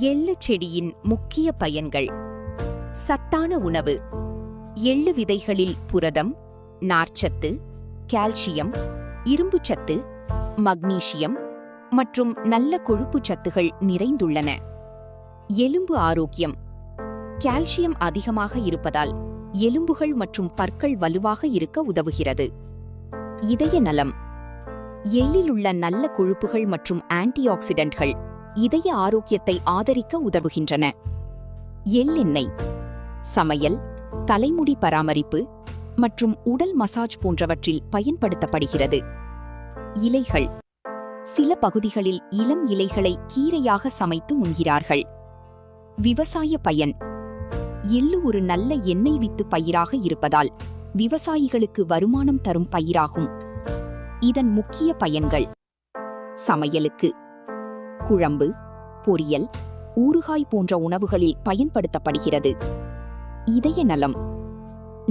எள்ளு செடியின் முக்கிய பயன்கள். சத்தான உணவு. எள்ளு விதைகளில் புரதம், நார்ச்சத்து, கால்சியம், இரும்புச்சத்து, மக்னீசியம் மற்றும் நல்ல கொழுப்புச் சத்துகள் நிறைந்துள்ளன. எலும்பு ஆரோக்கியம். கால்சியம் அதிகமாக இருப்பதால் எலும்புகள் மற்றும் பற்கள் வலுவாக இருக்க உதவுகிறது. இதய நலம். எள்ளில் உள்ள நல்ல கொழுப்புகள் மற்றும் ஆன்டிஆக்சிடென்ட்கள் இதய ஆரோக்கியத்தை ஆதரிக்க உதவுகின்றன. எள்ளெண்ணெய் சமையல், தலைமுடி பராமரிப்பு மற்றும் உடல் மசாஜ் போன்றவற்றில் பயன்படுத்தப்படுகிறது. இலைகள். சில பகுதிகளில் இளம் இலைகளை கீரையாக சமைத்து உண்கிறார்கள். விவசாய பயன். எள்ளு ஒரு நல்ல எண்ணெய் வித்து பயிராக இருப்பதால் விவசாயிகளுக்கு வருமானம் தரும் பயிராகும். இதன் முக்கிய பயன்கள். சமையலுக்கு. குழம்பு, பொரியல், ஊறுகாய் போன்ற உணவுகளில் பயன்படுத்தப்படுகிறது. இதய நலம்.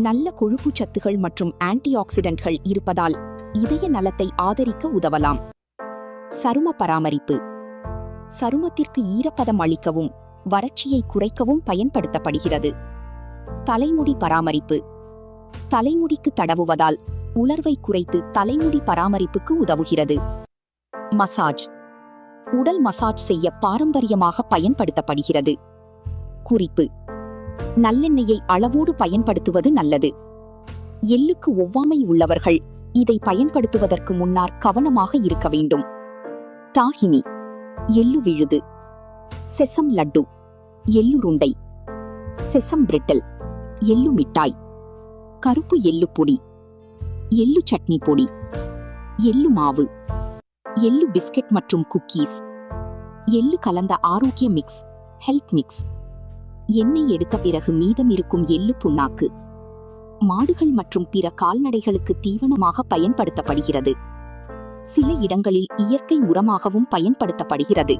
நல்ல கொழுப்புச் சத்துகள் மற்றும் ஆன்டிஆக்சிடென்ட்கள் இருப்பதால் இதய நலத்தை ஆதரிக்க உதவலாம். சரும பராமரிப்பு. சருமத்திற்கு ஈரப்பதம் அளிக்கவும் வறட்சியை குறைக்கவும் பயன்படுத்தப்படுகிறது. தலைமுடி பராமரிப்பு. தலைமுடிக்கு தடவுவதால் உலர்வை குறைத்து தலைமுடி பராமரிப்புக்கு உதவுகிறது. மசாஜ். உடல் மசாஜ் செய்ய பாரம்பரியமாக பயன்படுத்தப்படுகிறது. குறிப்பு: நல்லெண்ணெயை அளவோடு பயன்படுத்துவது நல்லது. எள்ளுக்கு ஒவ்வாமை உள்ளவர்கள் இதை பயன்படுத்துவதற்கு முன்னர் கவனமாக இருக்க வேண்டும். தாகினி. எள்ளு விழுது, செசம் லட்டு, எள்ளுருண்டை, செசம் பிரிட்டல், எள்ளு மிட்டாய், கருப்பு எள்ளு பொடி, எள்ளு சட்னி பொடி, எள்ளு மாவு, எள்ளு பிஸ்கட் மற்றும் குக்கீஸ், எள்ளு கலந்த ஆரோக்கிய மிக்ஸ், ஹெல்த் மிக்ஸ். எண்ணெய் எடுத்த பிறகு மீதம் இருக்கும் எள்ளு புண்ணாக்கு மாடுகள் மற்றும் பிற கால்நடைகளுக்கு தீவனமாக பயன்படுத்தப்படுகிறது. சில இடங்களில் இயற்கை உரமாகவும் பயன்படுத்தப்படுகிறது.